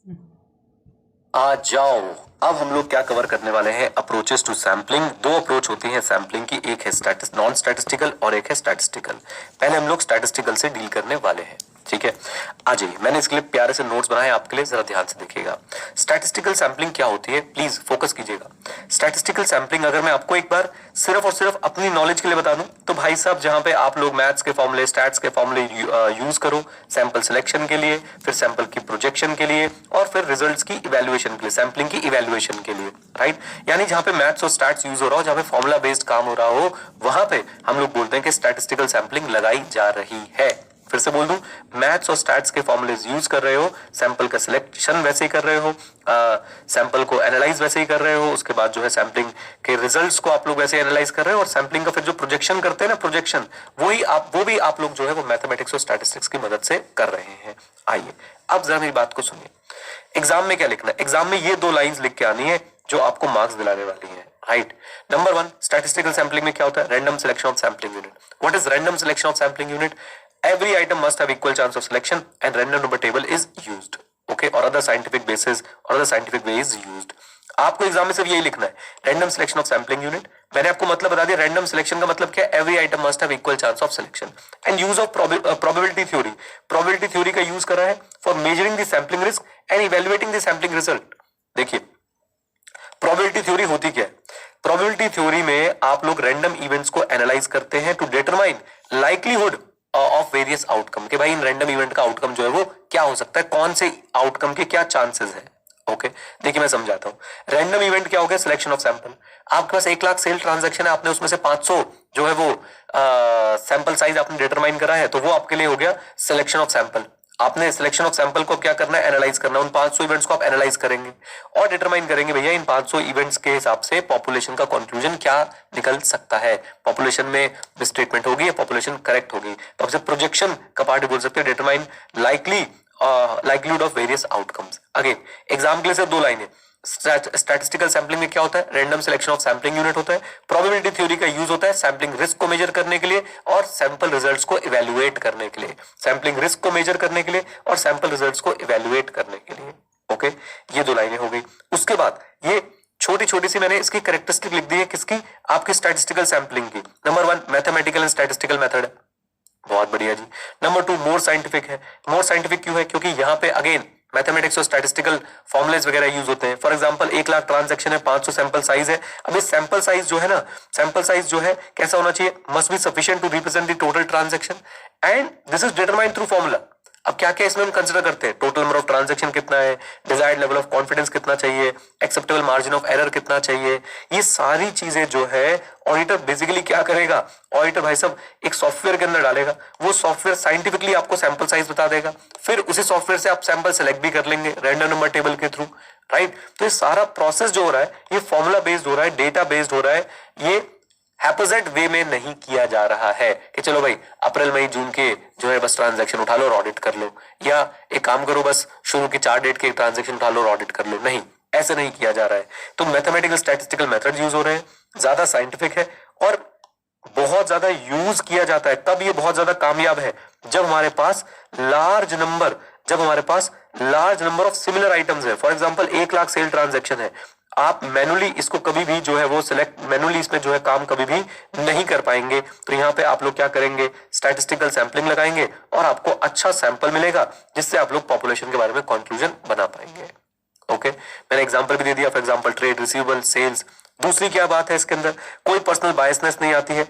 आ जाओ। अब हम लोग क्या कवर करने वाले हैं, अप्रोचेस टू सैम्पलिंग। दो अप्रोच होती है सैम्पलिंग की, एक है नॉन स्टैटिस्टिकल और एक है स्टैटिस्टिकल। पहले हम लोग स्टैटिस्टिकल से डील करने वाले हैं, ठीक है। आ जाइए, मैंने इसके लिए प्यारे से नोट्स बनाए आपके लिए, जरा ध्यान से देखिएगा। स्टैटिस्टिकल सैम्पलिंग क्या होती है, प्लीज फोकस कीजिएगा। स्टैटिस्टिकल सैम्पलिंग अगर मैं आपको एक बार सिर्फ और सिर्फ अपनी नॉलेज के लिए बता दूं तो भाई साहब, जहां पे आप लोग मैथ्स के फॉर्मूले, स्टैट्स के फॉर्मूले यूज करो सैंपल सिलेक्शन के लिए, फिर सैंपल की प्रोजेक्शन के लिए, और फिर रिजल्ट्स की इवैल्यूएशन के लिए, सैंपलिंग की इवैल्यूएशन के लिए, राइट। यानी जहां पे मैथ्स और स्टैट्स यूज हो रहा हो, जहां पे फॉर्मूला बेस्ड काम हो रहा हो, वहां पे हम लोग बोलते हैं कि स्टैटिस्टिकल सैंपलिंग लगाई जा रही है। फिर से बोल दूं, मैथ्स और स्टैट्स के फॉर्मूलेज यूज कर रहे हो, सैंपल का सिलेक्शन वैसे ही कर रहे हो, सैंपल को एनालाइज वैसे ही कर रहे हो, उसके बाद जो है सैंपलिंग के रिजल्ट्स को आप लोग वैसे एनालाइज कर रहे हो, और सैंपलिंग का फिर जो प्रोजेक्शन करते हैं ना, प्रोजेक्शन, वो भी आप लोग जो है वो मैथमेटिक्स और स्टैटिस्टिक्स की मदद से कर रहे हैं। आइए अब जरा मेरी बात को सुनिए। एग्जाम में क्या लिखना है, एग्जाम में ये दो लाइंस लिख के आनी है जो आपको मार्क्स दिलाने वाली है, राइट। नंबर 1, स्टैटिस्टिकल सैंपलिंग में क्या होता है, random selection of sampling unit. What is random selection of sampling unit? Every item must have equal chance of selection and random number table is used. Okay, or other scientific basis or other scientific way is used. आपको exam में सिर्फ यही लिखना है, random selection of sampling unit. मैंने आपको मतलब बता दिया, रैंडम सिलेक्शन का मतलब क्या है, every item must have equal chance of selection. And use of probability theory, probability theory का यूज करा है for measuring the sampling risk and evaluating the sampling result. देखिए प्रोबेबिलिटी थ्योरी होती क्या है, प्रोबेबिलिटी थ्योरी में आप लोग रैंडम इवेंट्स को एनालाइज करते हैं to determine likelihood of various outcome, कि भाई इन रैंडम इवेंट का आउटकम जो है वो क्या हो सकता है, कौन से आउटकम के क्या चांसेस है। ओके देखिए मैं समझाता हूं। रैंडम इवेंट क्या हो गया, सिलेक्शन ऑफ सैंपल। आपके पास 1 लाख सेल ट्रांजैक्शन है, आपने उसमें से 500 जो है वो सैंपल साइज आपने डिटरमाइन करा है, तो वो आपके लिए हो गया सिलेक्शन ऑफ सैंपल। आपने सिलेक्शन ऑफ सैंपल को क्या करना है, एनालाइज करना है। उन 500 इवेंट्स को आप एनालाइज करेंगे और डिटरमाइन करेंगे भैया इन 500 इवेंट्स के हिसाब से पॉपुलेशन का कंक्लूजन क्या निकल सकता है, पॉपुलेशन में मिसस्टेटमेंट होगी या पॉपुलेशन करेक्ट होगी। तो आपसे प्रोजेक्शन का पार्ट बोल सकते हैं, determine likelihood of various outcomes. Again exam के लिए सिर्फ 2 लाइनें। स्टैटिस्टिकल सैंपलिंग में क्या होता है, random selection of sampling unit होता है। प्रोबेबिलिटी थ्योरी का यूज होता है सैंपलिंग रिस्क को मेजर करने के लिए और सैंपल रिजल्ट्स को इवैल्यूएट करने के लिए, सैंपलिंग रिस्क को मेजर करने के लिए और सैंपल रिजल्ट्स को इवैल्यूएट करने के लिए। ओके ये 2 लाइनें हो गई। उसके बाद ये छोटी छोटी सी मैंने इसकी कैरेक्टरिस्टिक लिख दी है, किसकी, आपकी स्टैटिस्टिकल सैंपलिंग की। Number 1 mathematical and statistical method है, बहुत बढ़िया जी। नंबर 2 मोर साइंटिफिक है। मोर साइंटिफिक क्यों है, क्योंकि यहाँ पे अगेन मैथमेटिक्स और स्टैटिस्टिकल फॉर्मुलेज वगैरह यूज होते हैं। फॉर एग्जांपल 1 लाख ट्रांजैक्शन है, 500 सैंपल साइज है। अब इस सैंपल साइज जो है ना, सैंपल साइज जो है कैसा होना चाहिए, must be sufficient to represent the total transaction and this is determined through formula. अब क्या क्या इसमें हम कंसिडर करते हैं, टोटल नंबर ऑफ ट्रांजैक्शन कितना है, डिजायर्ड लेवल ऑफ कॉन्फिडेंस कितना चाहिए, एक्सेप्टेबल मार्जिन ऑफ एरर कितना चाहिए, ये सारी चीजें जो है ऑडिटर बेसिकली क्या करेगा, ऑडिटर भाई साहब एक सॉफ्टवेयर के अंदर डालेगा, वो सॉफ्टवेयर साइंटिफिकली आपको सैंपल साइज बता देगा, फिर उसी सॉफ्टवेयर से आप सैंपल सेलेक्ट भी कर लेंगे रैंडम नंबर टेबल के थ्रू, राइट। तो ये सारा प्रोसेस जो हो रहा है ये फॉर्मूला बेस्ड हो रहा है, डेटा बेस्ड हो रहा है, ये हैपोजेट वे में नहीं किया जा रहा है कि चलो भाई अप्रैल मई जून के जो है बस ट्रांजैक्शन उठा लो और ऑडिट कर लो, या एक काम करो बस शुरू की 4 डेट के ट्रांजैक्शन उठा लो और ऑडिट कर लो, नहीं ऐसे नहीं किया जा रहा है। तो मैथमेटिकल स्टैटिस्टिकल मेथड यूज हो रहे हैं, ज्यादा साइंटिफिक है और बहुत ज्यादा यूज किया जाता है। तब ये बहुत ज्यादा कामयाब है जब हमारे पास large number of similar items है। For example 1 lakh sale transaction है, आप मैनुअली इसको कभी भी जो है वो सिलेक्ट, मैनुअली इसमें जो है काम कभी भी नहीं कर पाएंगे। तो यहाँ पे आप लोग क्या करेंगे, स्टैटिस्टिकल सैंपलिंग लगाएंगे और आपको अच्छा सैंपल मिलेगा जिससे आप लोग पॉपुलेशन के बारे में कंक्लूजन बना पाएंगे। ओके मैंने एग्जांपल भी दे दिया, for example trade receivable sales. दूसरी क्या बात है, इसके अंदर कोई पर्सनल बायसनेस नहीं आती है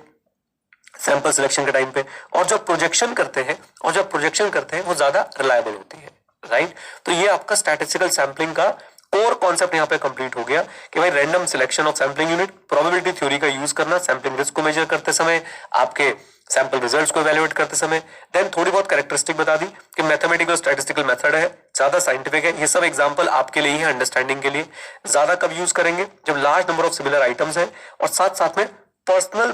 सैंपल सिलेक्शन के टाइम पे, और जब प्रोजेक्शन करते हैं वो ज्यादा रिलायबल होती है, राइट। तो ये आपका स्टैटिस्टिकल सैंपलिंग का कोर कॉन्सेप्ट यहाँ पे कंप्लीट हो गया कि भाई random selection of sampling unit, probability theory का यूज करना सैंपलिंग रिस्क को मेजर करते समय, आपके सैंपल रिजल्ट्स को इवैल्यूएट करते समय, देन थोड़ी बहुत कैरेक्टरिस्टिक बता दी कि मैथमेटिकल स्टैटिस्टिकल मेथड है, ज्यादा साइंटिफिक है। ये सब एग्जांपल आपके लिए ही है अंडरस्टैंडिंग के लिए। ज्यादा कब यूज करेंगे, जब large number of similar items है और साथ में पर्सनल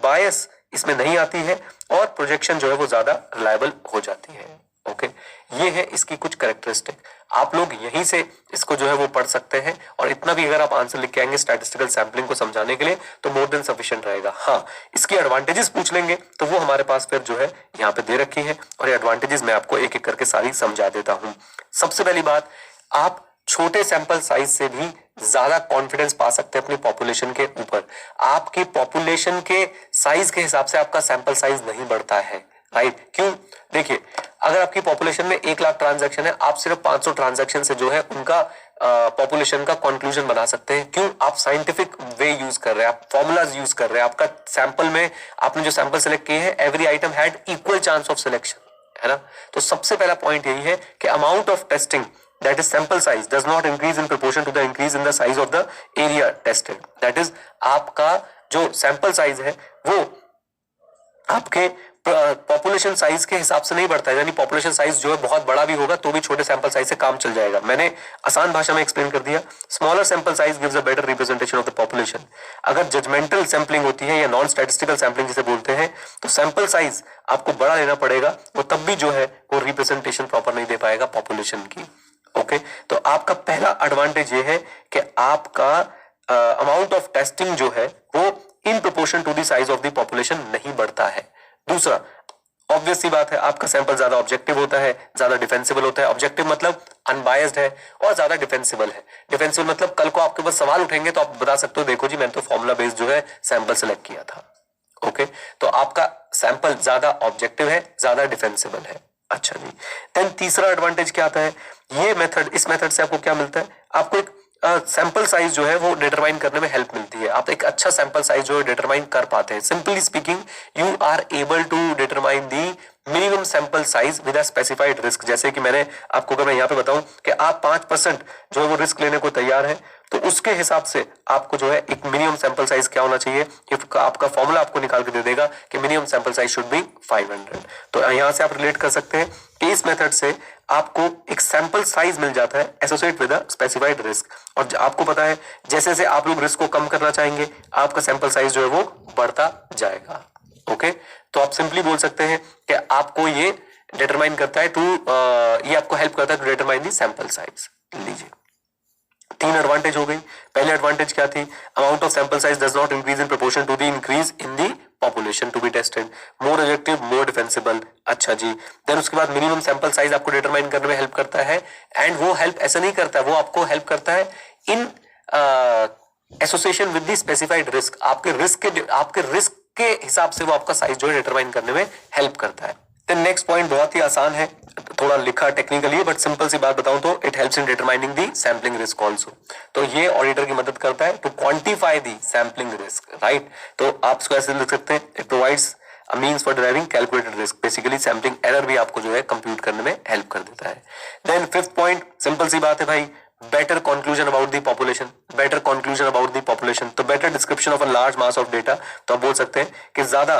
बायस इसमें नहीं आती है और प्रोजेक्शन जो है वो ज्यादा रिलायबल हो जाती है। ओके ये है इसकी कुछ कैरेक्टरिस्टिक। आप लोग यहीं से इसको जो है वो पढ़ सकते हैं और इतना भी अगर आप आंसर लिख के आएंगे स्टैटिस्टिकल सैम्पलिंग को समझाने के लिए तो मोर देन सफिशिएंट रहेगा। हाँ इसकी एडवांटेजेस पूछ लेंगे तो वो हमारे पास फिर जो है यहाँ पे दे रखी है और ये एडवांटेजेस मैं आपको एक एक करके सारी समझा देता हूँ। सबसे पहली बात, आप छोटे सैंपल साइज से भी ज्यादा कॉन्फिडेंस पा सकते हैं अपनी पॉपुलेशन के ऊपर। आपकी पॉपुलेशन के साइज के हिसाब से आपका सैंपल साइज नहीं बढ़ता है, राइट? क्यों? देखिए अगर आपकी पॉपुलेशन में 1,00,000 ट्रांजैक्शन है, आप सिर्फ 500 ट्रांजैक्शन से जो है उनका पॉपुलेशन का कंक्लूजन बना सकते हैं। क्यों? आप साइंटिफिक वे यूज कर रहे हैं, आप फॉर्मूलाज यूज कर रहे हैं। आपका सैंपल में आपने जो सैंपल सेलेक्ट किए हैं every item had equal chance of selection, है ना? तो सबसे पहला पॉइंट यही है कि amount of testing that is sample size does not increase in proportion to the increase in the size of the area tested. That is आपका जो sample size है वो आपके पॉपुलेशन साइज के हिसाब से नहीं बढ़ता है। यानी पॉपुलेशन साइज जो है बहुत बड़ा भी होगा तो भी छोटे सैंपल साइज से काम चल जाएगा। मैंने आसान भाषा में एक्सप्लेन कर दिया। Smaller sample size gives a better representation of the population. अगर जजमेंटल सैंपलिंग होती है या नॉन स्टैटिस्टिकल सैंपलिंग जिसे बोलते हैं तो सैंपल साइज आपको बड़ा लेना पड़ेगा, वो तब भी जो है वो रिप्रेजेंटेशन प्रॉपर नहीं दे पाएगा पॉपुलेशन की। ओके तो आपका पहला एडवांटेज ये है कि आपका अमाउंट ऑफ टेस्टिंग जो है वो in proportion to the size of the population नहीं बढ़ता है। दूसरा, ऑब्वियस सी बात है, आपका सैंपल ज्यादा ऑब्जेक्टिव होता है, ज्यादा डिफेंसिबल होता है। ऑब्जेक्टिव मतलब अनबायस्ड है और ज्यादा डिफेंसिबल है। डिफेंसिबल मतलब कल को आपके पास सवाल उठेंगे तो आप बता सकते हो देखो जी मैंने तो फॉर्मूला बेस्ड जो है सैंपल सेलेक्ट किया था। ओके तो आपका सैंपल ज्यादा ऑब्जेक्टिव है, ज्यादा डिफेंसिबल है। अच्छा जी, देन तीसरा एडवांटेज क्या आता है? ये मेथड, इस मेथड से आपको क्या मिलता है? आपको एक सैंपल साइज जो है वो डिटरमाइन करने में हेल्प मिलती है। आप एक अच्छा सैंपल साइज जो है डिटरमाइन कर पाते हैं। Simply speaking you are able to determine the minimum sample size with a specified risk. जैसे कि मैंने आपको अगर मैं यहाँ पे बताऊं कि आप 5% जो है वो रिस्क लेने को तैयार है तो उसके हिसाब से आपको जो है एक मिनिमम सैंपल साइज क्या होना चाहिए, आपका फॉर्मूला आपको निकाल के दे देगा कि minimum sample size should be 500। तो यहाँ से आप रिलेट कर सकते हैं कि इस मेथड से आपको एक सैंपल साइज मिल जाता है associate with a specified risk. और आपको पता है जैसे जैसे आप लोग रिस्क को कम करना चाहेंगे आपका सैंपल साइज जो है वो बढ़ता जाएगा। ओके तो आप सिंपली बोल सकते हैं कि आपको ये डिटरमाइन करता है ये आपको हेल्प करता है to determine the sample size. लीजिए 3 एडवांटेज हो गई। पहले एडवांटेज क्या थी? Amount of sample size does not increase in proportion to the increase in the population to be tested. More objective, more defensible. अच्छा जी, देन उसके बाद मिनिमम सैंपल साइज आपको डिटरमाइन करने में हेल्प करता है। एंड वो हेल्प ऐसा नहीं करता है, वो आपको हेल्प करता है in association with the specified risk. आपके रिस्क के हिसाब से वो आपका साइज जो है डिटरमाइन करने में हेल्प करता है। देन नेक्स्ट पॉइंट बहुत ही आसान है, थोड़ा लिखा टेक्निकली बट सिंपल सी बात बताऊं तो it helps in determining the sampling risk also. तो ये ऑडिटर की मदद करता है to quantify the sampling risk, right? तो आप इसको ऐसे लिख सकते हैं, it provides a means for driving calculated risk. Basically sampling error भी आपको जो है कंप्यूट करने में हेल्प कर देता है। देन फिफ्थ पॉइंट सिंपल सी बात है भाई, better conclusion about the population. Better conclusion about the population तो better description of a large mass of data. तो आप बोल सकते हैं कि ज्यादा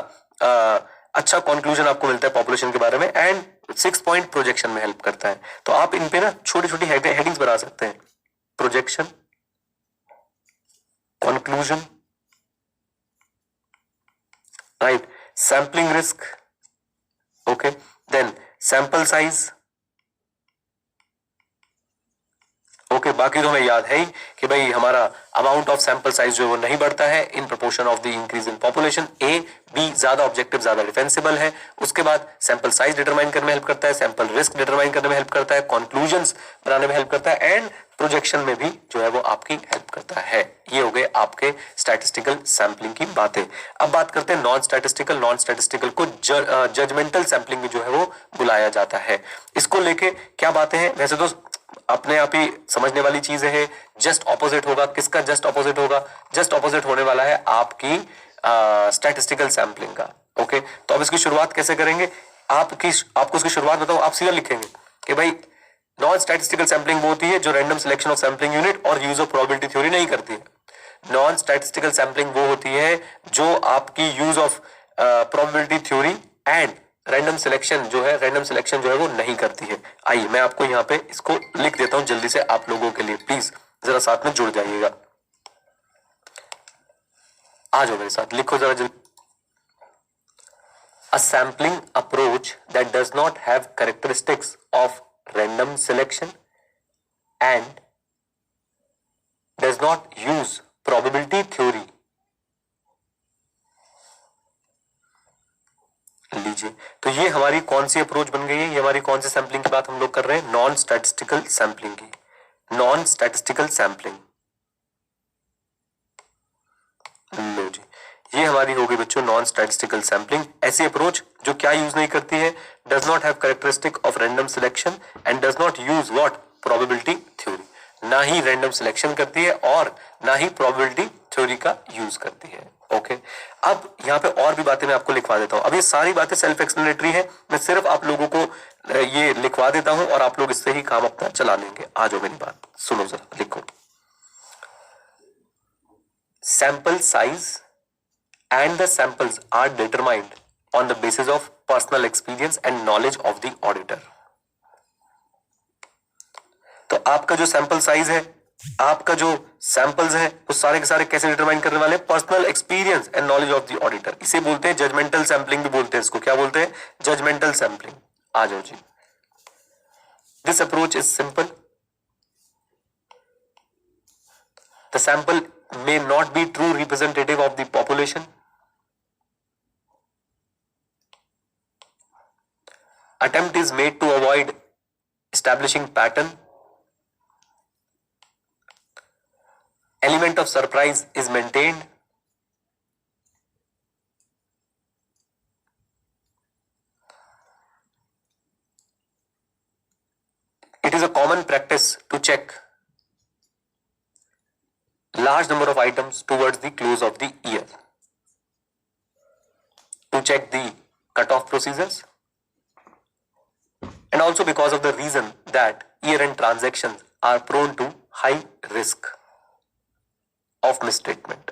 अच्छा कंक्लूजन आपको मिलता है पॉपुलेशन के बारे में। एंड 6 पॉइंट प्रोजेक्शन में हेल्प करता है। तो आप इन पे ना छोटी छोटी हेडिंग्स बना सकते हैं, projection, conclusion, right, sampling risk, okay, then sample size. Okay बाकी तो हमें याद है ही कि भाई हमारा अमाउंट ऑफ सैंपल साइज जो है वो नहीं बढ़ता है in proportion of the increase in population. ए बी ज्यादा ऑब्जेक्टिव, ज्यादा डिफेंसिबल है। उसके बाद सैंपल साइज डिटरमाइन करने में हेल्प करता है, सैंपल रिस्क डिटरमाइन करने में हेल्प करता है, कंक्लूजन्स बनाने में हेल्प करता है एंड प्रोजेक्शन में भी जो है वो आपकी हेल्प करता है। ये हो गए आपके स्टैटिस्टिकल सैंपलिंग की बातें। अब बात करते हैं नॉन स्टैटिस्टिकल। नॉन स्टैटिस्टिकल को जजमेंटल सैंपलिंग भी जो है वो बुलाया जाता है। इसको लेके क्या बातें हैं? वैसे तो अपने आप ही समझने वाली चीज है, जस्ट ऑपोजिट होगा। किसका जस्ट ऑपोजिट होगा? जस्ट ऑपोजिट होने वाला है आपकी स्टैटिस्टिकल सैंपलिंग का। ओके तो अब इसकी शुरुआत कैसे करेंगे? आपको इसकी शुरुआत बताओ, आप सीधा लिखेंगे कि भाई नॉन स्टैटिस्टिकल सैंपलिंग वो होती है जो random selection of sampling unit और यूज ऑफ प्रोबेबिलिटी थ्योरी नहीं करती है। नॉन स्टैटिस्टिकल सैंपलिंग वो होती है जो आपकी use of probability theory and random selection जो है वो नहीं करती है। आइए मैं आपको यहाँ पे इसको लिख देता हूं जल्दी से आप लोगों के लिए, प्लीज जरा साथ में जुड़ जाइएगा। आ जाओ मेरे साथ, लिखो जरा जल्दी। a sampling approach that does not have characteristics of random selection and does not use probability theory. लीजिए, तो ये हमारी कौन सी अप्रोच बन गई है, ये हमारी कौन सी सैम्पलिंग की बात हम लोग कर रहे हैं, नॉन स्टैटिस्टिकल सैम्पलिंग की, नॉन स्टैटिस्टिकल सैम्पलिंग। लो जी, ये हमारी हो गई बच्चों नॉन स्टैटिस्टिकल सैम्पलिंग। ऐसी अप्रोच जो क्या यूज नहीं करती है, does not have characteristic of random selection and does not use what, probability theory. ना ही रैंडम सिलेक्शन करती है और ना ही प्रोबेबिलिटी थ्योरी का यूज करती है। ओके, अब यहाँ पे और भी बातें मैं आपको लिखवा देता हूं। अब ये सारी बातें सेल्फ एक्सप्लेनेटरी है, मैं सिर्फ आप लोगों को ये लिखवा देता हूं और आप लोग इससे ही काम अपना चला लेंगे। आ जाओ मेरी बात सुनो जरा, लिखो। Sample size and the samples are determined on the basis of personal experience and knowledge of the auditor. तो आपका जो सैंपल साइज है, आपका जो सैंपल्स है, वो सारे के सारे कैसे डिटरमाइन करने वाले, personal experience and knowledge of the auditor. इसे बोलते हैं जजमेंटल सैंपलिंग भी बोलते हैं इसको। क्या बोलते हैं, जजमेंटल सैंपलिंग। आ जाओ जी, this approach is simple. The sample may not be true representative of the population. Attempt is made to avoid establishing pattern. Element of surprise is maintained. It is a common practice to check large number of items towards the close of the year to check the cutoff procedures, and also because of the reason that year-end transactions are prone to high risk of misstatement.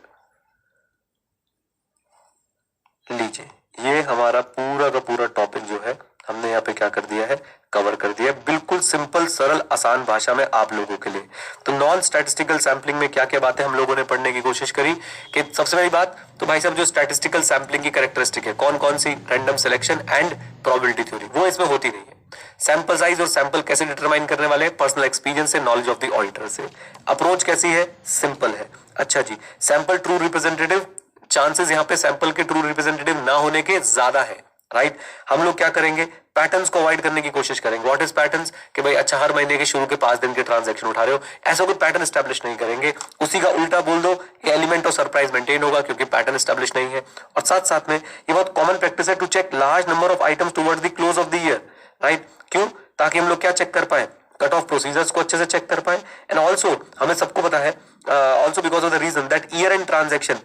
लीजिए, ये हमारा पूरा का पूरा topic जो है हमने यहाँ पे क्या कर दिया है, कवर कर दिया है, बिल्कुल सिंपल सरल आसान भाषा में आप लोगों के लिए। तो नॉन स्टैटिस्टिकल सैंपलिंग में क्या क्या बातें हम लोगों ने पढ़ने की कोशिश करी कि सबसे पहली बात तो भाई साहब जो स्टैटिस्टिकल सैंपलिंग की कैरेक्टरिस्टिक है कौन कौन सी, random selection and probability theory, वो इसमें होती नहीं है। सैंपल साइज और सैंपल कैसे डिटरमाइन करने वाले हैं, पर्सनल एक्सपीरियंस से, नॉलेज ऑफ द ऑडिटर से। अप्रोच कैसी है, सिंपल है। अच्छा जी, सैंपल ट्रू रिप्रेजेंटेटिव, चांसेस यहाँ पे सैंपल के ट्रू रिप्रेजेंटेटिव ना होने के ज्यादा है, राइट। हम लोग क्या करेंगे, पैटर्न्स को अवॉइड करने की कोशिश करेंगे। व्हाट इज पैटर्न्स, कि भाई अच्छा हर महीने के शुरू के 5 दिन के ट्रांजैक्शन उठा रहे हो, ऐसा कोई पैटर्न एस्टैब्लिश नहीं करेंगे। उसी का उल्टा बोल दो, एलिमेंट ऑफ सरप्राइज मेंटेन होगा क्योंकि पैटर्न एस्टैब्लिश नहीं है। और साथ साथ में ये बहुत कॉमन प्रैक्टिस है to check large number of items towards the close of the year, right. क्यों, ताकि हम लोग क्या चेक कर पाए, कट ऑफ प्रोसीजर्स को अच्छे से चेक कर पाए। एंड ऑल्सो हमें सबको पता है, also because of the reason that year end transaction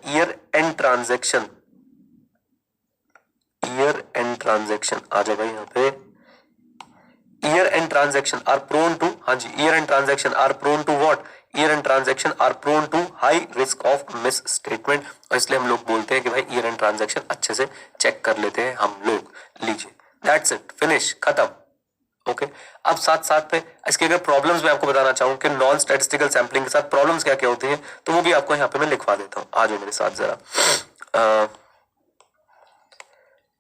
आ जाएगा यहाँ पे, year end transaction are prone to, हाँ जी, year end transaction are prone to what, year end transaction are prone to high risk of misstatement. और इसलिए हम लोग बोलते हैं कि भाई ईयर एंड ट्रांजैक्शन अच्छे से चेक कर लेते हैं हम लोग। लीजिए, दैट्स इट, फिनिश, खत्म। ओके, अब साथ साथ में इसके अगर प्रॉब्लम्स मैं आपको बताना चाहूँ कि नॉन स्टैटिस्टिकल सैंपलिंग के साथ प्रॉब्लम्स क्या क्या होती हैं, तो वो भी आपको यहाँ पे मैं लिखवा देता हूँ। आ जाओ मेरे साथ जरा।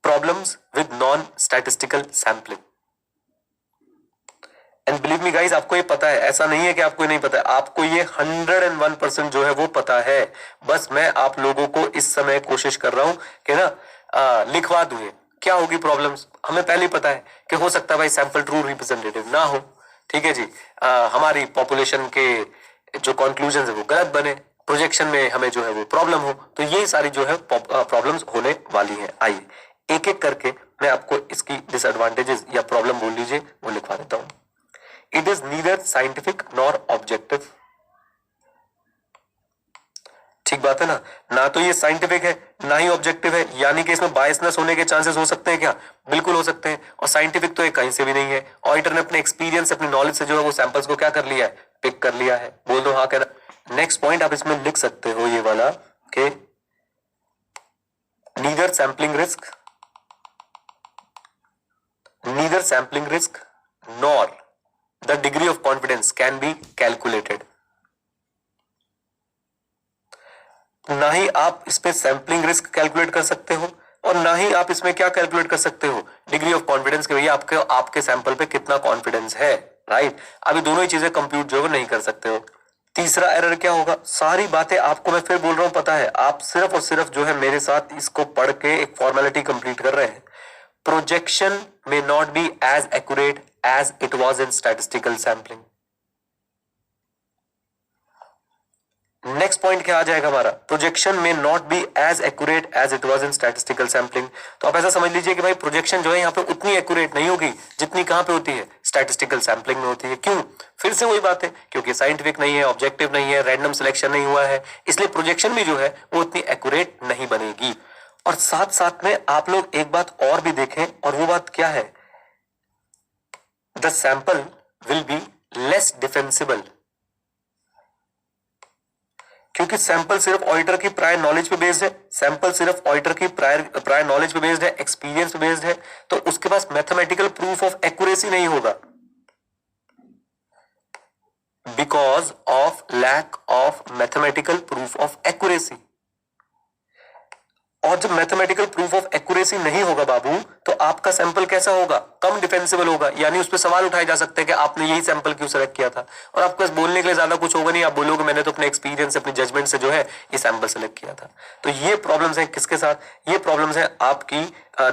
Problems with non statistical sampling. And believe me guys, आपको ये पता है, ऐसा नहीं है कि आपको नहीं पता है, आपको ये 101% जो है वो पता है। बस मैं आप लोगों को इस समय कोशिश कर रहा हूं कि ना लिखवा दूं। क्या होगी प्रॉब्लम्स, हमें पहले ही पता है कि हो सकता है भाई सैंपल ट्रू रिप्रेजेंटेटिव ना हो, ठीक है जी, हमारी पॉपुलेशन के जो कंक्लूजन है वो गलत बने, प्रोजेक्शन में हमें जो है वो प्रॉब्लम हो, तो ये सारी जो है प्रॉब्लम्स होने वाली है। आइए एक एक करके मैं आपको इसकी डिसएडवांटेजेस या प्रॉब्लम बोल लीजिए वो लिखवा देता हूं। It is neither scientific nor objective. ठीक बात है ना, ना तो ये साइंटिफिक है ना ही ऑब्जेक्टिव है, यानी कि इसमें बायसनेस होने के चांसेस हो सकते हैं क्या, बिल्कुल हो सकते हैं। और साइंटिफिक तो ये कहीं से भी नहीं है। ऑडिटर ने अपने एक्सपीरियंस, अपनी नॉलेज से जो है वो सैंपल्स को क्या कर लिया है, पिक कर लिया है। बोल दो हाँ कहना। नेक्स्ट पॉइंट आप इसमें लिख सकते हो ये वाला कि neither sampling risk nor the degree of confidence can be calculated। ना ही आप इस पे सैंपलिंग रिस्क कैलकुलेट कर सकते हो, और ना ही आप इसमें क्या कैलकुलेट कर सकते हो, डिग्री ऑफ कॉन्फिडेंस के भैया आपके सैंपल पे कितना कॉन्फिडेंस है, राइट। अभी दोनों ही चीजें कंप्यूट जो है नहीं कर सकते हो। तीसरा एरर क्या होगा, सारी बातें आपको मैं फिर बोल रहा हूं पता है, आप सिर्फ और सिर्फ जो है मेरे साथ इसको पढ़ के एक फॉर्मेलिटी कंप्लीट कर रहे हैं। Projection may not be as accurate as it was in statistical sampling. Next point क्या आ जाएगा हमारा, प्रोजेक्शन में not be as accurate as it was in statistical sampling. तो आप ऐसा समझ लीजिए कि भाई प्रोजेक्शन जो है यहाँ पे उतनी एक्यूरेट नहीं होगी जितनी कहां पे होती है, स्टैटिस्टिकल सैम्पलिंग में होती है। क्यों, फिर से वही बात है, क्योंकि साइंटिफिक नहीं है, ऑब्जेक्टिव नहीं है, रैंडम सिलेक्शन नहीं हुआ है, इसलिए प्रोजेक्शन भी जो है वो उतनी एक्यूरेट नहीं बनेगी। और साथ साथ में आप लोग एक बात और भी देखें, और वो बात क्या है, the sample will be less defensible, क्योंकि सैंपल सिर्फ ऑडिटर की प्रायर नॉलेज पे बेस्ड है, सैंपल सिर्फ ऑडिटर की प्रायर नॉलेज पे बेस्ड है, एक्सपीरियंस पे बेस्ड है, तो उसके पास मैथमेटिकल प्रूफ ऑफ एक्यूरेसी नहीं होगा, because of lack of mathematical proof of accuracy. और जब मैथमेटिकल प्रूफ ऑफ एक्यूरेसी नहीं होगा बाबू, तो आपका सैंपल कैसा होगा, कम डिफेंसिबल होगा, यानी उस पर सवाल उठाए जा सकते हैं कि आपने यही सैंपल क्यों सेलेक्ट किया था, और आपके पास बोलने के लिए ज्यादा कुछ होगा नहीं, आप बोलोगे मैंने तो अपने एक्सपीरियंस अपनी जजमेंट से जो है ये सैंपल सेलेक्ट किया था। तो ये प्रॉब्लम्स हैं किसके साथ, ये प्रॉब्लम्स हैं आपकी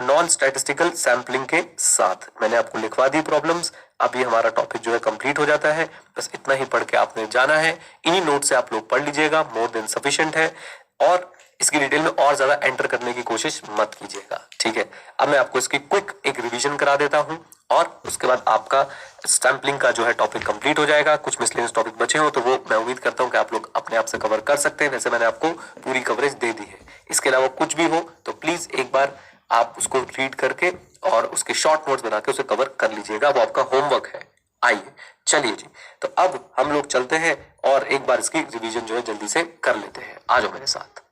नॉन स्टैटिस्टिकल सैंपलिंग के साथ। मैंने आपको लिखवा दी प्रॉब्लम्स, अब ये हमारा टॉपिक जो है कंप्लीट हो जाता है। बस इतना ही पढ़ के आपने जाना है, इन्हीं नोट से आप लोग पढ़ लीजिएगा, मोर देन सफिशिएंट है, और इसकी डिटेल में और ज्यादा एंटर करने की कोशिश मत कीजिएगा, ठीक है। अब मैं आपको इसकी क्विक एक रिवीजन करा देता हूं, और उसके बाद आपका सैंपलिंग का जो है टॉपिक कंप्लीट हो जाएगा। कुछ मिसलेनियस टॉपिक बचे हो तो वो मैं उम्मीद करता हूं कि आप लोग अपने आप से कवर कर सकते हैं, वैसे मैंने आपको पूरी कवरेज दे दी है। इसके अलावा कुछ भी हो तो प्लीज एक बार आप उसको रीड करके और उसके शॉर्ट नोट्स बना के उसे कवर कर लीजिएगा, वो आपका होमवर्क है। आइए चलिए जी, तो अब हम लोग चलते हैं और एक बार इसकी रिवीजन जो है जल्दी से कर लेते हैं, आ जाओ मेरे साथ।